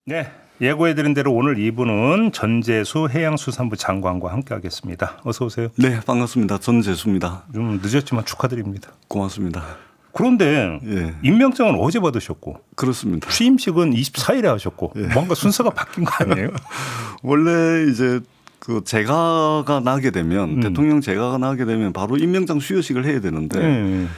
네, 예고해드린 대로 오늘 2부는 전재수 해양수산부 장관과 함께하겠습니다. 어서 오세요. 네, 반갑습니다. 전재수입니다. 좀 늦었지만 축하드립니다. 고맙습니다. 그런데 예. 임명장은 어제 받으셨고 그렇습니다. 취임식은 24일에 하셨고 뭔가 순서가 바뀐 거 아니에요? 원래 이제 그 제가가 나게 되면 대통령 제가가 나게 되면 바로 임명장 수여식을 해야 되는데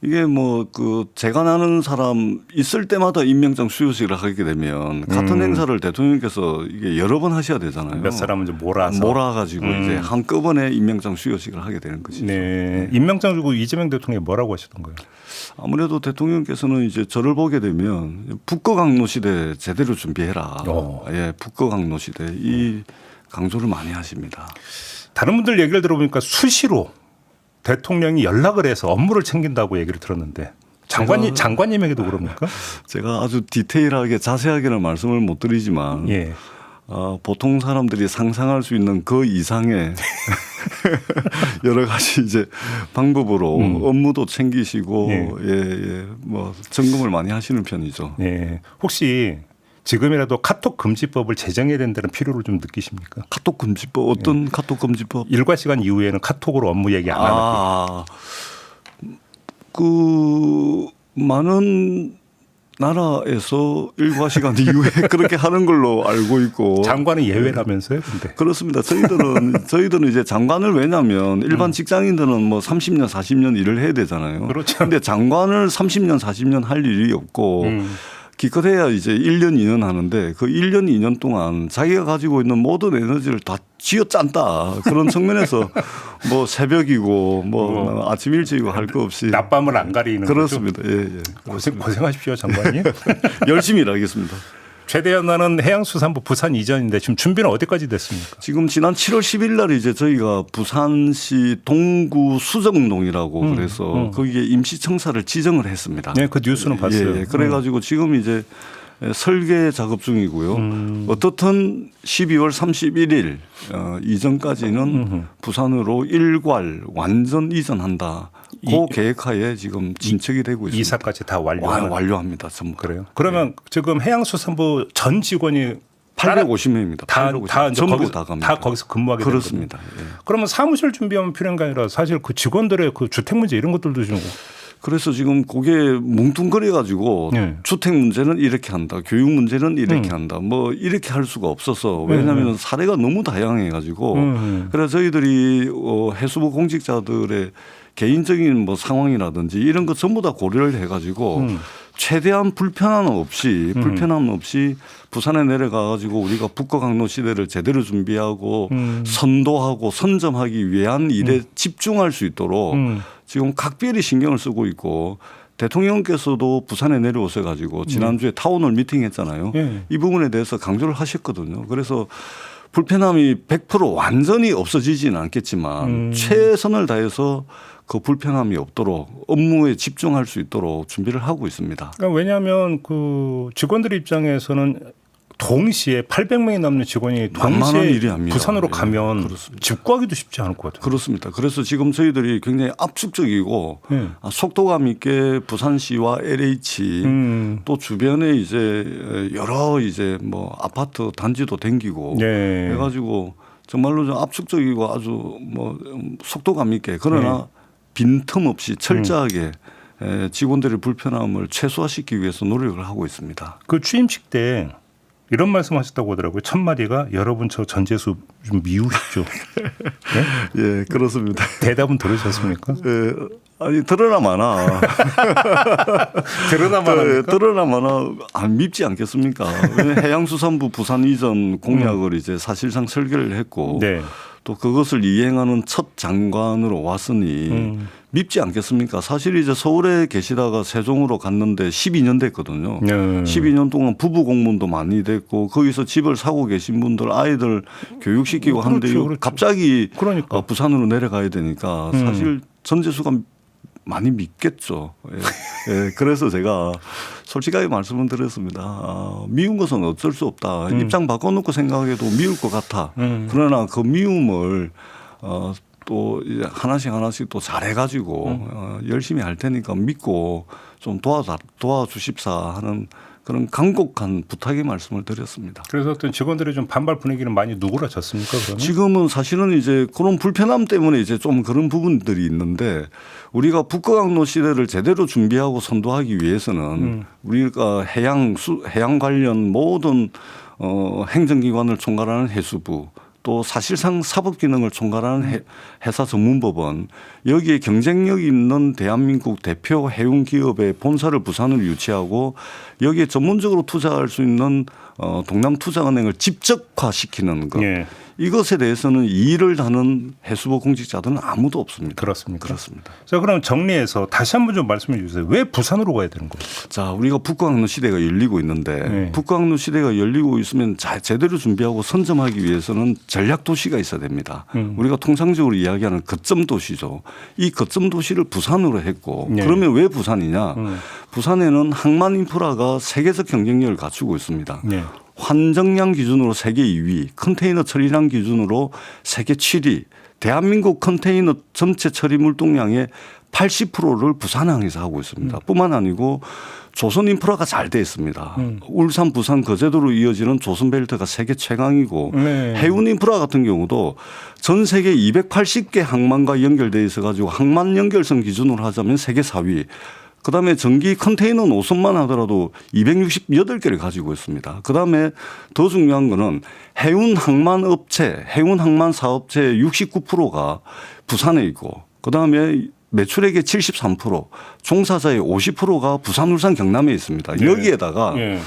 이게 뭐 그 제가 나는 사람 있을 때마다 임명장 수여식을 하게 되면 같은 행사를 대통령께서 이게 여러 번 하셔야 되잖아요. 몇 사람은 좀 몰아서 몰아가지고 이제 한꺼번에 임명장 수여식을 하게 되는 것이죠. 네, 임명장 주고 이재명 대통령이 뭐라고 하셨던 거예요? 아무래도 대통령께서는 이제 저를 보게 되면 북거강로 시대 제대로 준비해라. 예, 북거강로 시대 이 강조를 많이 하십니다. 다른 분들 얘기를 들어보니까 수시로 대통령이 연락을 해서 업무를 챙긴다고 얘기를 들었는데 장관님에게도 그럽니까? 제가 아주 디테일하게 자세하게는 말씀을 못 드리지만 예. 보통 사람들이 상상할 수 있는 그 이상의 여러 가지 이제 방법으로 업무도 챙기시고 뭐 점검을 많이 하시는 편이죠. 예. 혹시 지금이라도 카톡 금지법을 제정해야 된다는 필요를 좀 느끼십니까? 카톡 금지법 어떤 카톡 금지법? 일과 시간 이후에는 카톡으로 업무 얘기 안 하는. 그 많은 나라에서 일과 시간 이후에 그렇게 하는 걸로 알고 있고 장관은 예외라면서요? 근데 그렇습니다. 저희들은 이제 장관을 왜냐하면 일반 직장인들은 뭐 30년 40년 일을 해야 되잖아요. 그렇죠. 그런데 장관을 30년 40년 할 일이 없고 기껏해야 이제 1년 2년 하는데 그 1년 2년 동안 자기가 가지고 있는 모든 에너지를 다 쥐어짠다. 그런 측면에서 뭐 새벽이고 뭐 아침 일찍이고 할 거 없이 낮밤을 안 가리는 그렇습니다. 거죠? 예. 고생하십시오, 장관님. 열심히 일하겠습니다. 최대한나는 해양수산부 부산 이전인데 지금 준비는 어디까지 됐습니까? 지금 지난 7월 10일 날 이제 저희가 부산시 동구 수정동이라고 그래서 거기에 임시청사를 지정을 했습니다. 네, 그 뉴스는 봤어요. 예, 그래가지고 지금 이제 설계 작업 중이고요. 어떻든 12월 31일 이전까지는 부산으로 일괄 완전 이전한다. 그 계획하에 지금 진척이 되고 있습니다. 이사까지 다 완료합니다. 전부. 그래요? 그러면 지금 해양수산부 전 직원이 850명입니다. 다 전부 다 갑니다. 다 거기서 근무하게 되는 그렇습니다. 예. 그러면 사무실 준비하면 필요한 게 아니라 사실 그 직원들의 그 주택 문제 이런 것들도 좀. 그래서 지금 그게 뭉뚱그려 가지고 주택 문제는 이렇게 한다. 교육 문제는 이렇게 한다. 뭐 이렇게 할 수가 없어서 왜냐하면 사례가 너무 다양해 가지고 그래서 저희들이 해수부 공직자들의 개인적인 뭐 상황이라든지 이런 것 전부 다 고려를 해 가지고 최대한 불편함 없이 부산에 내려가 가지고 우리가 북거강로 시대를 제대로 준비하고 선도하고 선점하기 위한 일에 집중할 수 있도록 지금 각별히 신경을 쓰고 있고 대통령께서도 부산에 내려오셔 가지고 지난주에 타운홀 미팅했잖아요. 이 부분에 대해서 강조를 하셨거든요. 그래서 불편함이 100% 완전히 없어지지는 않겠지만 최선을 다해서 그 불편함이 없도록 업무에 집중할 수 있도록 준비를 하고 있습니다. 그러니까 왜냐하면 그 직원들 입장에서는 동시에 800명이 넘는 직원이 동시에 부산으로 가면 집 구하기도 쉽지 않을 것 같아요. 그렇습니다. 그래서 지금 저희들이 굉장히 압축적이고 속도감 있게 부산시와 LH 또 주변에 이제 여러 이제 뭐 아파트 단지도 댕기고 해가지고 정말로 좀 압축적이고 아주 뭐 속도감 있게 그러나 빈틈없이 철저하게 직원들의 불편함을 최소화시키기 위해서 노력을 하고 있습니다. 그 취임식 때 이런 말씀하셨다고 하더라고요. 첫 마디가 여러분 저 전재수 좀 미우십시오. 네? 예, 그렇습니다. 대답은 들으셨습니까? 예, 아니 드러나 마나 드러나 마나 안 밉지 않겠습니까? 해양수산부 부산 이전 공약을 이제 사실상 설계를 했고 또 그것을 이행하는 첫 장관으로 왔으니 밉지 않겠습니까? 사실 이제 서울에 계시다가 세종으로 갔는데 12년 됐거든요. 12년 동안 부부 공무원도 많이 됐고 거기서 집을 사고 계신 분들 아이들 교육시키고 하는데 갑자기 부산으로 내려가야 되니까 사실 전재수가 많이 밉겠죠. 예, 그래서 제가 솔직하게 말씀을 드렸습니다. 미운 것은 어쩔 수 없다. 입장 바꿔놓고 생각해도 미울 것 같아. 그러나 그 미움을 또 이제 하나씩 또 잘해가지고 열심히 할 테니까 믿고 좀 도와주십사 하는 그런 간곡한 부탁의 말씀을 드렸습니다. 그래서 어떤 직원들의 좀 반발 분위기는 많이 누그러졌습니까? 그러면? 지금은 사실은 이제 그런 불편함 때문에 이제 좀 그런 부분들이 있는데 우리가 북극항로 시대를 제대로 준비하고 선도하기 위해서는 우리가 해양 관련 모든 행정기관을 총괄하는 해수부 또 사실상 사법 기능을 총괄하는 회사 전문법원 여기에 경쟁력 있는 대한민국 대표 해운 기업의 본사를 부산을 유치하고 여기에 전문적으로 투자할 수 있는 동남투자은행을 직접화시키는 것. 예. 이것에 대해서는 이 일을 하는 해수부 공직자들은 아무도 없습니다. 그렇습니까? 그렇습니다. 자, 그럼 정리해서 다시 한번 좀 말씀해 주세요. 왜 부산으로 가야 되는 거예요? 자, 우리가 북극항로 시대가 열리고 있는데 네. 북극항로 시대가 열리고 있으면 제대로 준비하고 선점하기 위해서는 전략 도시가 있어야 됩니다. 우리가 통상적으로 이야기하는 거점 도시죠. 이 거점 도시를 부산으로 했고 네. 그러면 왜 부산이냐? 부산에는 항만 인프라가 세계적 경쟁력을 갖추고 있습니다. 네. 환정량 기준으로 세계 2위, 컨테이너 처리량 기준으로 세계 7위, 대한민국 컨테이너 전체 처리 물동량의 80%를 부산항에서 하고 있습니다. 뿐만 아니고 조선 인프라가 잘 돼 있습니다. 울산, 부산, 거제도로 이어지는 조선벨트가 세계 최강이고 네. 해운 인프라 같은 경우도 전 세계 280개 항만과 연결돼 있어 가지고 항만 연결선 기준으로 하자면 세계 4위. 그다음에 전기 컨테이너 노선만 하더라도 268개를 가지고 있습니다. 그다음에 더 중요한 거는 해운 항만 사업체의 69%가 부산에 있고 그다음에 매출액의 73%, 종사자의 50%가 부산, 울산, 경남에 있습니다. 네. 여기에다가 네.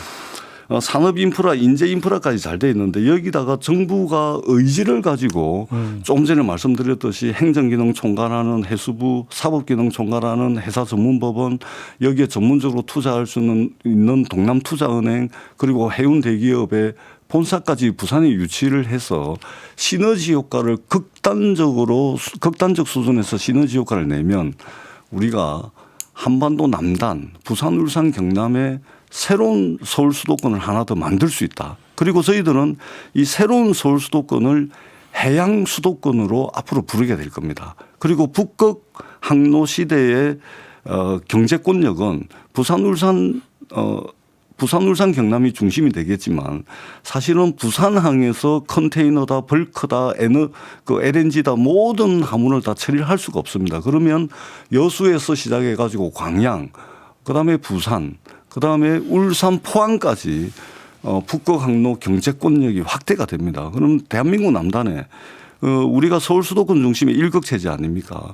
산업 인프라, 인재 인프라까지 잘 돼 있는데 여기다가 정부가 의지를 가지고 조금 전에 말씀드렸듯이 행정기능 총괄하는 해수부, 사법기능 총괄하는 회사 전문법원 여기에 전문적으로 투자할 수 있는 동남투자은행 그리고 해운 대기업의 본사까지 부산에 유치를 해서 시너지 효과를 극단적 수준에서 시너지 효과를 내면 우리가 한반도 남단, 부산, 울산, 경남에 새로운 서울 수도권을 하나 더 만들 수 있다. 그리고 저희들은 이 새로운 서울 수도권을 해양 수도권으로 앞으로 부르게 될 겁니다. 그리고 북극 항로 시대의 경제권력은 부산, 울산, 경남이 중심이 되겠지만 사실은 부산항에서 컨테이너다, 벌크다, LNG다 모든 화물을 다 처리를 할 수가 없습니다. 그러면 여수에서 시작해 가지고 광양, 그다음에 부산, 그다음에 울산, 포항까지 북극항로 경제권력이 확대가 됩니다. 그럼 대한민국 남단에 우리가 서울 수도권 중심의 일극체제 아닙니까?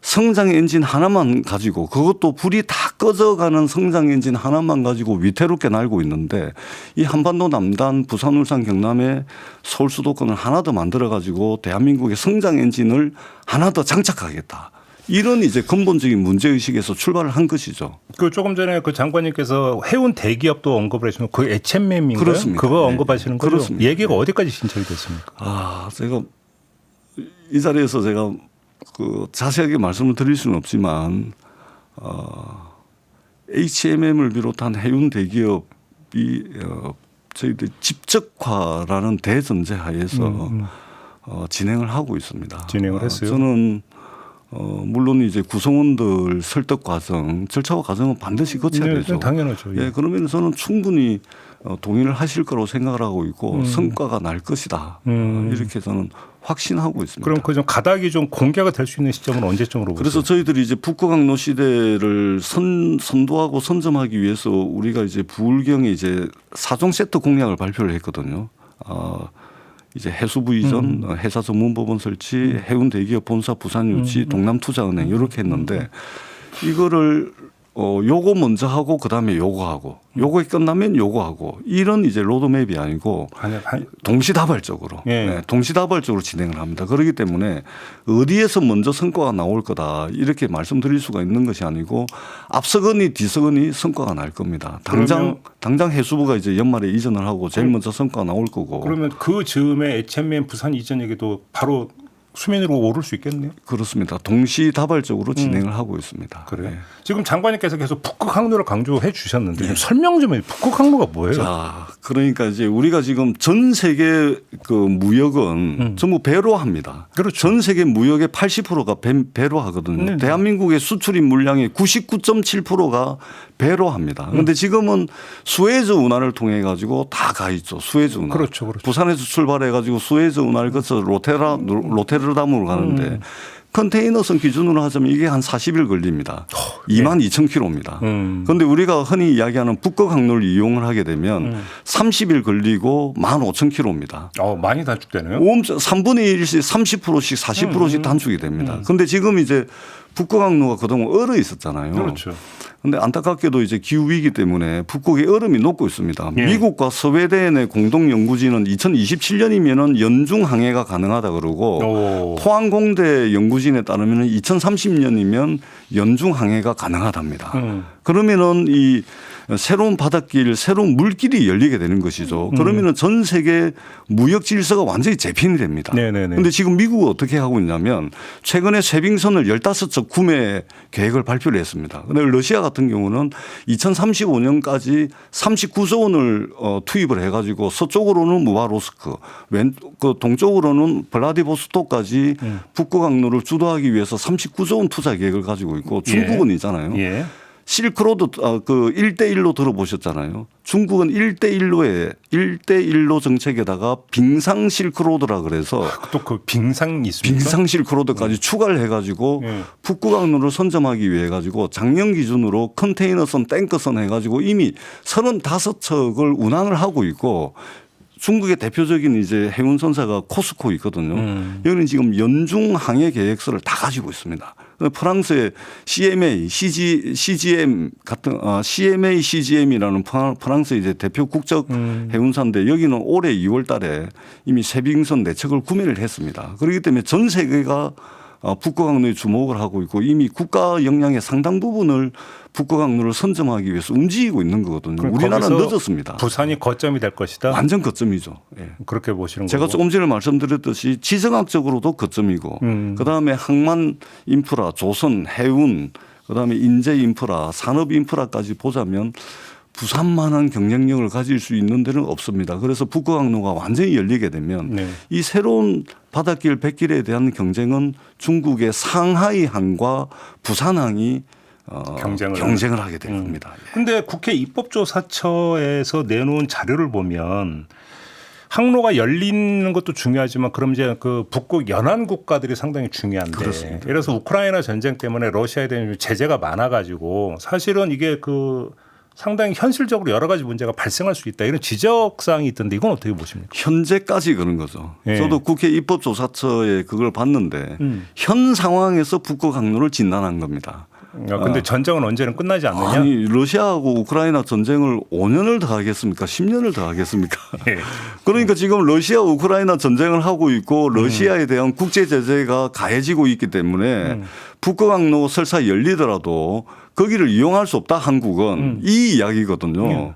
성장 엔진 하나만 가지고 그것도 불이 다 꺼져가는 성장 엔진 하나만 가지고 위태롭게 날고 있는데 이 한반도 남단 부산, 울산, 경남에 서울 수도권을 하나 더 만들어 가지고 대한민국의 성장 엔진을 하나 더 장착하겠다. 이런 이제 근본적인 문제의식에서 출발을 한 것이죠. 그 조금 전에 그 장관님께서 해운 대기업도 언급을 해주는 그 HMM인가요? 그렇습니다. 그거 네. 언급하시는 거죠? 그렇습니다. 얘기가 어디까지 진척이 됐습니까? 제가 이 자리에서 제가 그 자세하게 말씀을 드릴 수는 없지만 HMM을 비롯한 해운 대기업이 저희들 집적화라는 대전제 하에서 진행을 하고 있습니다. 진행을 했어요. 저는 물론 이제 구성원들 설득 과정, 절차와 과정은 반드시 거쳐야 네, 되죠. 당연하죠. 예, 그러면 저는 충분히 동의를 하실 거라고 생각을 하고 있고 성과가 날 것이다. 이렇게 저는 확신하고 있습니다. 그럼 그 좀 가닥이 좀 공개가 될 수 있는 시점은 언제쯤으로 보세요? 그래서 저희들이 이제 북극항로 시대를 선도하고 선점하기 위해서 우리가 이제 부울경에 이제 4종 세트 공약을 발표를 했거든요. 이제 해수부 이전, 회사 전문법원 설치, 해운 대기업 본사 부산 유치, 동남투자은행 이렇게 했는데 이거를 요거 먼저 하고 그다음에 요거 하고 요거 끝나면 요거 하고 이런 이제 로드맵이 아니고 동시다발적으로 네, 동시다발적으로 진행을 합니다. 그렇기 때문에 어디에서 먼저 성과가 나올 거다 이렇게 말씀드릴 수가 있는 것이 아니고 앞서거니 뒤서거니 성과가 날 겁니다. 당장 해수부가 이제 연말에 이전을 하고 제일 먼저 성과가 나올 거고. 그러면 그 즈음에 HMM 부산 이전 얘기도 바로 수면 위로 오를 수 있겠네요. 그렇습니다. 동시다발적으로 진행을 하고 있습니다. 그래요. 네. 지금 장관님께서 계속 북극 항로를 강조해 주셨는데 좀 설명 좀 해요. 북극 항로가 뭐예요? 자, 그러니까 이제 우리가 지금 전 세계 그 무역은 전부 배로 합니다. 그렇죠. 전 세계 무역의 80%가 배로 하거든요. 네. 대한민국의 수출입 물량의 99.7%가 배로 합니다. 그런데 지금은 수에즈 운하를 통해 가지고 다 가 있죠. 수에즈 운하. 그렇죠, 그렇죠. 부산에서 출발해 가지고 수에즈 운하를 거쳐 로테르담으로 가는데 컨테이너선 기준으로 하자면 이게 한 40일 걸립니다. 22,000km입니다. 그런데 우리가 흔히 이야기하는 북극 항로를 이용을 하게 되면 30일 걸리고 15,000km입니다. 많이 단축되네요. 3분의 1씩 30%씩 40%씩 단축이 됩니다. 그런데 지금 이제 북극 항로가 그동안 얼어 있었잖아요. 그렇죠. 그런데 안타깝게도 이제 기후 위기 때문에 북극의 얼음이 녹고 있습니다. 예. 미국과 스웨덴의 공동 연구진은 2027년이면은 연중 항해가 가능하다 그러고 포항공대 연구진에 따르면 2030년이면 연중 항해가 가능하답니다. 그러면은 이 새로운 바닷길, 새로운 물길이 열리게 되는 것이죠. 그러면은 전 세계 무역 질서가 완전히 재편이 됩니다. 그런데 지금 미국은 어떻게 하고 있냐면 최근에 쇄빙선을 15척 구매 계획을 발표를 했습니다. 그런데 러시아 같은 경우는 2035년까지 39조 원을 투입을 해가지고 서쪽으로는 무바로스크, 그 동쪽으로는 블라디보스토크까지 북극 항로를 주도하기 위해서 39조 원 투자 계획을 가지고 있고 중국은 있잖아요. 예. 실크로드 그 1대1로 들어보셨잖아요. 중국은 1대1로 정책에다가 빙상 실크로드라 그래서 또 그 빙상이 있습니까? 빙상 실크로드까지 추가를 해가지고 북극 항로를 선점하기 위해 가지고 작년 기준으로 컨테이너선, 탱커선 해가지고 이미 35척을 운항을 하고 있고 중국의 대표적인 이제 해운선사가 코스코 있거든요. 여기는 지금 연중 항해 계획서를 다 가지고 있습니다. 프랑스의 CMA, CGM 같은 CMA, CGM이라는 프랑스 이제 대표 국적 해운사인데 여기는 올해 2월 달에 이미 쇄빙선 4척을 구매를 했습니다. 그렇기 때문에 전 세계가 북극 항로에 주목을 하고 있고 이미 국가 역량의 상당 부분을 북극 항로를 선점하기 위해서 움직이고 있는 거거든요. 우리나라는 늦었습니다. 부산이 거점이 될 것이다. 완전 거점이죠. 예. 그렇게 보시는 제가 거고. 조금 전에 말씀드렸듯이 지정학적으로도 거점이고 그다음에 항만 인프라, 조선, 해운, 그다음에 인재 인프라, 산업 인프라까지 보자면 부산만한 경쟁력을 가질 수 있는 데는 없습니다. 그래서 북극 항로가 완전히 열리게 되면 이 새로운 바닷길, 백길에 대한 경쟁은 중국의 상하이 항과 부산항이 경쟁을 하게 될 겁니다. 그런데 국회 입법조사처에서 내놓은 자료를 보면 항로가 열리는 것도 중요하지만 그럼 이제 그 북극 연안 국가들이 상당히 중요한데 그렇습니다. 예를 들어서 우크라이나 전쟁 때문에 러시아에 대한 제재가 많아가지고 사실은 이게 그 상당히 현실적으로 여러 가지 문제가 발생할 수 있다 이런 지적사항이 있던데 이건 어떻게 보십니까? 현재까지 그런 거죠. 예. 저도 국회 입법조사처에 그걸 봤는데 현 상황에서 북극 항로를 진단한 겁니다. 근데 전쟁은 언제는 끝나지 않느냐? 아니 러시아하고 우크라이나 전쟁을 5년을 더 하겠습니까? 10년을 더 하겠습니까? 예. 그러니까 지금 러시아 우크라이나 전쟁을 하고 있고 러시아에 대한 국제 제재가 가해지고 있기 때문에 북극 항로 설사 열리더라도 거기를 이용할 수 없다 한국은 이 이야기거든요.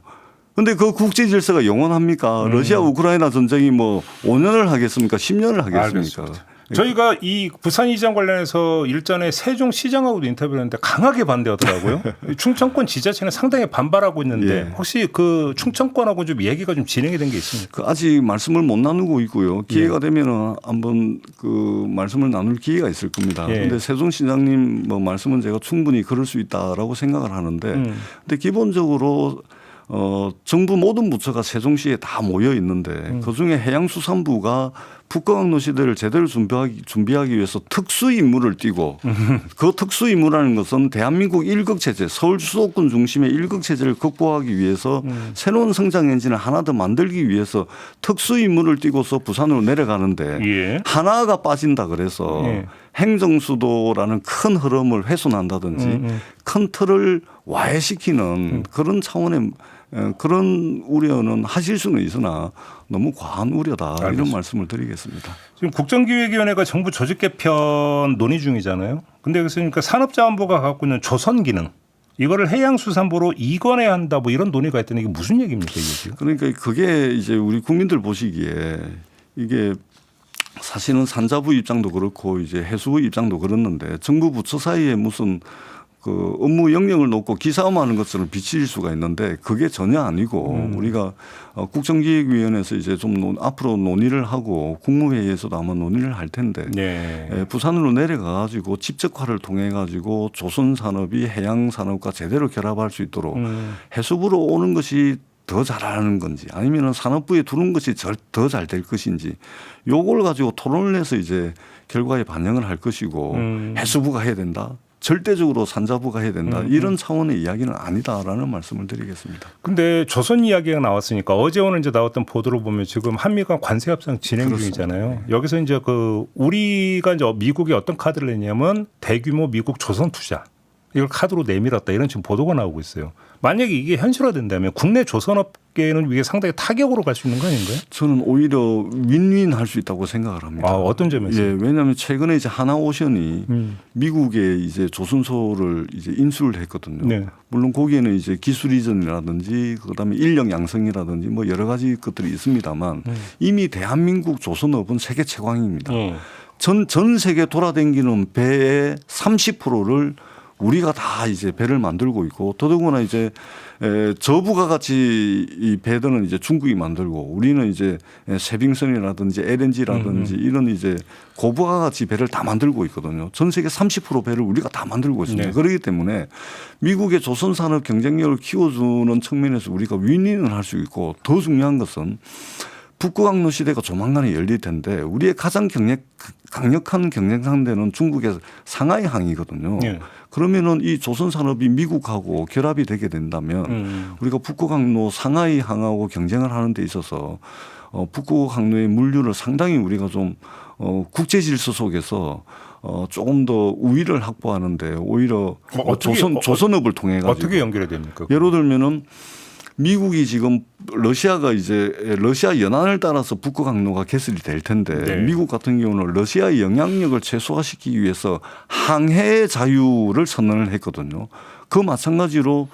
그런데 그 국제 질서가 영원합니까? 러시아 우크라이나 전쟁이 뭐 5년을 하겠습니까? 10년을 하겠습니까? 알겠습니다. 저희가 이 부산이장 관련해서 일전에 세종시장하고도 인터뷰를 했는데 강하게 반대하더라고요. 충청권 지자체는 상당히 반발하고 있는데 예. 혹시 그 충청권하고 좀 얘기가 좀 진행이 된 게 있습니까? 그 아직 말씀을 못 나누고 있고요. 기회가 되면은 한번 그 말씀을 나눌 기회가 있을 겁니다. 그런데 세종시장님 뭐 말씀은 제가 충분히 그럴 수 있다라고 생각을 하는데 근데 기본적으로 정부 모든 부처가 세종시에 다 모여 있는데 그중에 해양수산부가 북극 항로 시대를 제대로 준비하기 위해서 특수 임무를 띠고 그 특수 임무라는 것은 대한민국 1극 체제, 서울 수도권 중심의 1극 체제를 극복하기 위해서 새로운 성장 엔진을 하나 더 만들기 위해서 특수 임무를 띠고서 부산으로 내려가는데 하나가 빠진다 그래서 행정수도라는 큰 흐름을 훼손한다든지 큰 틀을 와해시키는 그런 차원의 그런 우려는 하실 수는 있으나 너무 과한 우려다. 알겠습니다. 이런 말씀을 드리겠습니다. 지금 국정기획위원회가 정부 조직 개편 논의 중이잖아요. 근데 그러니까 산업자원부가 갖고 있는 조선 기능 이거를 해양수산부로 이관해야 한다 뭐 이런 논의가 있더니 이게 무슨 얘기입니까 이게 지금? 그러니까 그게 이제 우리 국민들 보시기에 이게 사실은 산자부 입장도 그렇고 이제 해수부 입장도 그렇는데 정부 부처 사이에 무슨 그 업무 영역을 놓고 기싸움하는 것처럼 비칠 수가 있는데 그게 전혀 아니고 우리가 국정기획위원회에서 이제 좀 앞으로 논의를 하고 국무회의에서도 아마 논의를 할 텐데 네. 부산으로 내려가 가지고 집적화를 통해 가지고 조선 산업이 해양 산업과 제대로 결합할 수 있도록 해수부로 오는 것이 더 잘하는 건지 아니면 산업부에 두는 것이 더 잘 될 것인지 요걸 가지고 토론을 해서 이제 결과에 반영을 할 것이고 해수부가 해야 된다. 절대적으로 산자부가 해야 된다. 이런 차원의 이야기는 아니다라는 말씀을 드리겠습니다. 근데 조선 이야기가 나왔으니까 어제 오늘 이제 나왔던 보도를 보면 지금 한미 간 관세 협상 진행 중이잖아요. 네. 여기서 이제 그 우리가 이제 미국이 어떤 카드를 냈냐면 대규모 미국 조선 투자 이걸 카드로 내밀었다 이런 지금 보도가 나오고 있어요. 만약에 이게 현실화된다면 국내 조선업계는 이게 상당히 타격으로 갈 수 있는 거 아닌가요? 저는 오히려 윈윈할 수 있다고 생각을 합니다. 아, 어떤 점에서? 예, 왜냐하면 최근에 이제 하나오션이 미국에 이제 조선소를 이제 인수를 했거든요. 네. 물론 거기에는 이제 기술 이전이라든지 그다음에 인력 양성이라든지 뭐 여러 가지 것들이 있습니다만 이미 대한민국 조선업은 세계 최강입니다. 전 세계 돌아다니는 배의 30%를 우리가 다 이제 배를 만들고 있고 더더구나 이제 저부가 같이 이 배들은 이제 중국이 만들고 우리는 이제 세빙선이라든지 LNG라든지 이런 이제 고부가 같이 배를 다 만들고 있거든요. 전 세계 30% 배를 우리가 다 만들고 있습니다. 네. 그렇기 때문에 미국의 조선 산업 경쟁력을 키워주는 측면에서 우리가 윈윈을 할 수 있고 더 중요한 것은 북구항로 시대가 조만간에 열릴 텐데 우리의 가장 강력한 경쟁 상대는 중국의 상하이항이거든요. 네. 그러면은 이 조선 산업이 미국하고 결합이 되게 된다면 우리가 북구항로 상하이항하고 경쟁을 하는 데 있어서 북구항로의 물류를 상당히 우리가 좀 국제 질서 속에서 조금 더 우위를 확보하는데 오히려 조선업을 통해 가지고 어떻게 연결이 됩니까? 예를 들면은 미국이 지금 러시아가 이제 러시아 연안을 따라서 북극 항로가 개설이 될 텐데 네. 미국 같은 경우는 러시아의 영향력을 최소화시키기 위해서 항해 자유를 선언을 했거든요. 그 마찬가지로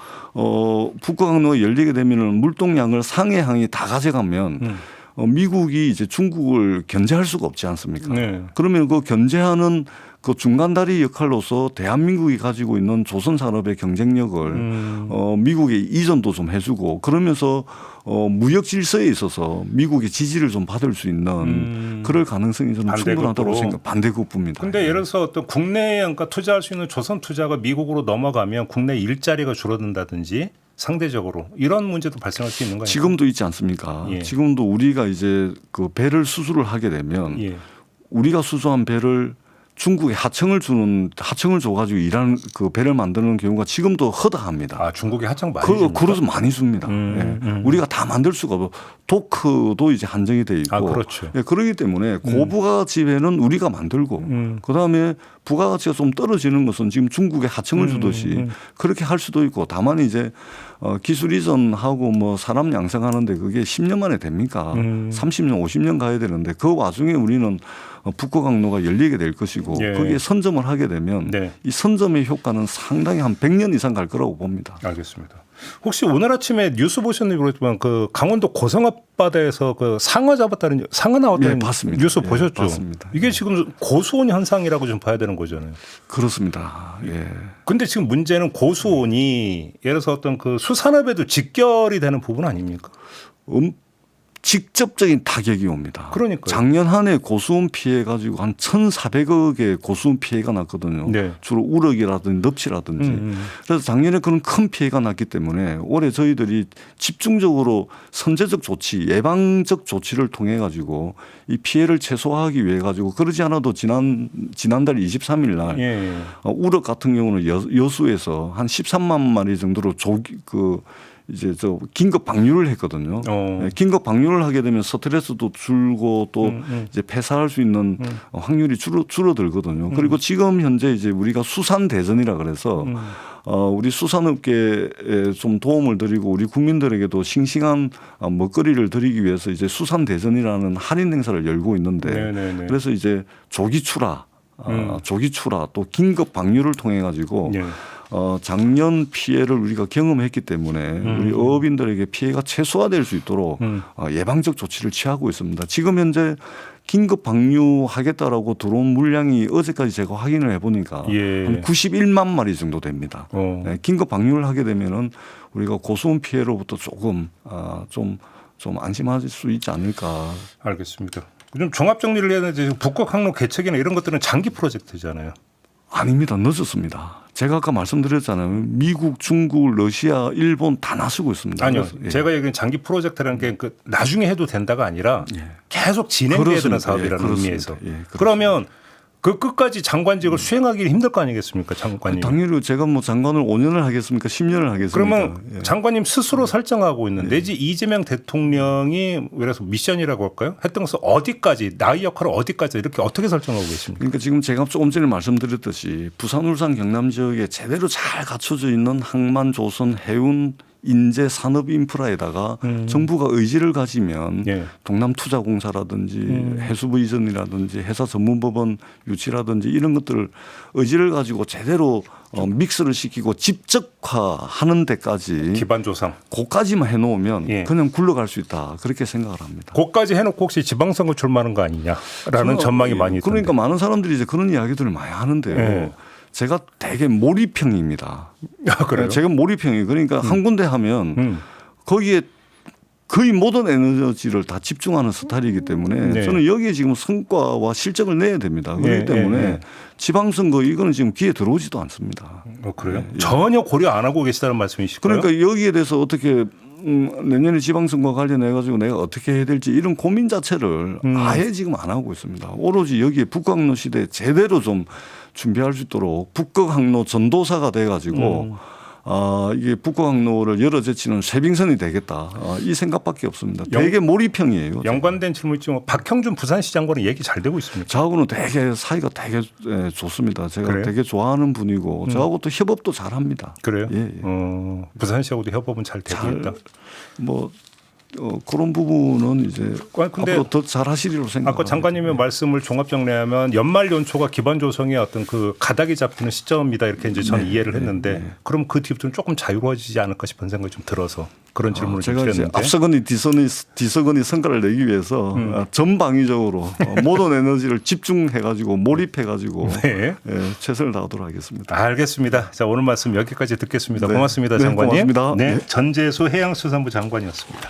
북극 항로가 열리게 되면은 물동량을 상해항이 다 가져가면 미국이 이제 중국을 견제할 수가 없지 않습니까? 네. 그러면 그 견제하는 그 중간다리 역할로서 대한민국이 가지고 있는 조선 산업의 경쟁력을 미국에 이전도 좀 해주고 그러면서 무역 질서에 있어서 미국의 지지를 좀 받을 수 있는 그럴 가능성이 저는 충분하다고 생각. 반대급부입니다. 그런데 예를 들어서 어떤 국내에 그러니까 투자할 수 있는 조선 투자가 미국으로 넘어가면 국내 일자리가 줄어든다든지 상대적으로 이런 문제도 발생할 수 있는 거예요. 지금도 있지 않습니까? 예. 지금도 우리가 이제 그 배를 수주를 하게 되면 예. 우리가 수주한 배를 중국에 하청을 줘가지고 일하는 그 배를 만드는 경우가 지금도 허다합니다. 아, 중국에 하청 많이 줍니까? 그래서 많이 줍니다. 우리가 다 만들 수가 없고 도크도 이제 한정이 돼 있고. 아, 그렇죠. 예, 그렇기 때문에 고부가가치 배는 우리가 만들고 그다음에 부가가치가 좀 떨어지는 것은 지금 중국에 하청을 주듯이 그렇게 할 수도 있고 다만 이제 기술 이전하고 뭐 사람 양성하는데 그게 10년 만에 됩니까? 30년, 50년 가야 되는데 그 와중에 우리는 북구강로가 열리게 될 것이고 예. 거기에 선점을 하게 되면 네. 이 선점의 효과는 상당히 한 100년 이상 갈 거라고 봅니다. 알겠습니다. 혹시 오늘 아침에 뉴스 보셨는지 모르겠지만 그 강원도 고성 앞바다에서 그 상어 잡았다는 상어 나왔다는 예, 봤습니다. 뉴스 예, 보셨죠? 봤습니다. 이게 지금 고수온 현상이라고 좀 봐야 되는 거잖아요. 그렇습니다. 예. 근데 지금 문제는 고수온이 예를 들어서 어떤 그 수산업에도 직결이 되는 부분 아닙니까? 직접적인 타격이 옵니다. 그러니까요. 작년 한 해 고수온 피해 가지고 한 1,400억의 고수온 피해가 났거든요. 네. 주로 우럭이라든지 넙치라든지. 그래서 작년에 그런 큰 피해가 났기 때문에 올해 저희들이 집중적으로 선제적 조치, 예방적 조치를 통해 가지고 이 피해를 최소화하기 위해 가지고 그러지 않아도 지난달 23일 날 예. 우럭 같은 경우는 여수에서 한 13만 마리 정도로 이제 긴급 방류를 했거든요. 네, 긴급 방류를 하게 되면 스트레스도 줄고 또 이제 폐사할 수 있는 확률이 줄어들거든요. 그리고 지금 현재 이제 우리가 수산 대전이라 그래서 우리 수산업계에 좀 도움을 드리고 우리 국민들에게도 싱싱한 먹거리를 드리기 위해서 이제 수산 대전이라는 할인 행사를 열고 있는데 네네네. 그래서 이제 조기 출하 또 긴급 방류를 통해 가지고 네. 작년 피해를 우리가 경험했기 때문에 우리 어업인들에게 피해가 최소화될 수 있도록 예방적 조치를 취하고 있습니다. 지금 현재 긴급 방류하겠다라고 들어온 물량이 어제까지 제가 확인을 해보니까 예. 한 91만 마리 정도 됩니다. 네, 긴급 방류를 하게 되면은 우리가 고수온 피해로부터 조금 좀 안심할 수 있지 않을까. 알겠습니다. 좀 종합 정리를 해야 되는데 지금 북극 항로 개척이나 이런 것들은 장기 프로젝트잖아요. 아닙니다. 늦었습니다. 제가 아까 말씀드렸잖아요. 미국, 중국, 러시아, 일본 다 나서고 있습니다. 아니요. 예. 제가 얘기한 장기 프로젝트라는 게 그 나중에 해도 된다가 아니라 예. 계속 진행돼야 되는 그렇습니다. 사업이라는 예, 의미에서. 그렇습니다. 예, 그렇습니다. 그러면 그 끝까지 장관직을 수행하기 힘들 거 아니겠습니까, 장관님? 당연히 제가 뭐 장관을 5년을 하겠습니까? 10년을 하겠습니까? 그러면 예. 장관님 스스로 설정하고 있는 내지 이재명 대통령이 그래서 미션이라고 할까요? 했던 것은 어디까지 나의 역할을 어디까지 이렇게 어떻게 설정하고 계십니까? 그러니까 지금 제가 조금 전에 말씀드렸듯이 부산, 울산, 경남 지역에 제대로 잘 갖춰져 있는 항만, 조선, 해운, 인재, 산업 인프라에다가 정부가 의지를 가지면 예. 동남투자공사라든지 해수부 이전이라든지 회사 전문법원 유치라든지 이런 것들을 의지를 가지고 제대로 믹스를 시키고 집적화하는 데까지 기반 조상. 그까지만 해놓으면 예. 그냥 굴러갈 수 있다 그렇게 생각을 합니다. 그까지 해놓고 혹시 지방선거 출마하는 거 아니냐라는 전망이 많이 있던데. 그러니까 많은 사람들이 이제 그런 이야기들을 많이 하는데요. 예. 제가 되게 몰입형입니다. 아, 그래요? 제가 몰입형이에요. 그러니까 한 군데 하면 거기에 거의 모든 에너지를 다 집중하는 스타일이기 때문에 네. 저는 여기에 지금 성과와 실적을 내야 됩니다. 그렇기 네, 때문에 네, 네. 지방선거 이거는 지금 귀에 들어오지도 않습니다. 그래요? 전혀 고려 안 하고 계시다는 말씀이실까요? 그러니까 여기에 대해서 어떻게 내년에 지방선거 관련해 가지고 내가 어떻게 해야 될지 이런 고민 자체를 아예 지금 안 하고 있습니다. 오로지 여기에 북극항로 시대에 제대로 좀 준비할 수 있도록 북극항로 전도사가 돼 가지고 이게 북극항로를 열어제치는 쇄빙선이 되겠다. 이 생각밖에 없습니다. 되게 몰입형이에요. 연관된 질문이지 뭐 박형준 부산시 장관은 얘기 잘 되고 있습니다. 저하고는 되게 사이가 되게 좋습니다. 제가 그래요? 되게 좋아하는 분이고 저하고 또 협업도 잘합니다. 그래요? 예, 예. 부산시하고도 협업은 잘 되고 있다. 뭐 그런 부분은 이제 근데 앞으로 더 잘하시리로 생각합니다. 아까 장관님의 말씀을 종합 정리하면 연말 연초가 기반 조성의 어떤 그 가닥이 잡히는 시점이다 이렇게 이제 저는 이해를 했는데 그럼 그 뒤부터는 조금 자유로워지지 않을까 싶은 생각이 좀 들어서 그런 질문을 좀 제가 이제 드렸는데 앞서거니 뒤서거니 성과를 내기 위해서 전방위적으로 모든 에너지를 집중해가지고 몰입해가지고 네. 최선을 다하도록 하겠습니다. 알겠습니다. 자 오늘 말씀 여기까지 듣겠습니다. 네. 고맙습니다, 네, 장관님. 고맙습니다. 네, 네. 전재수 해양수산부 장관이었습니다.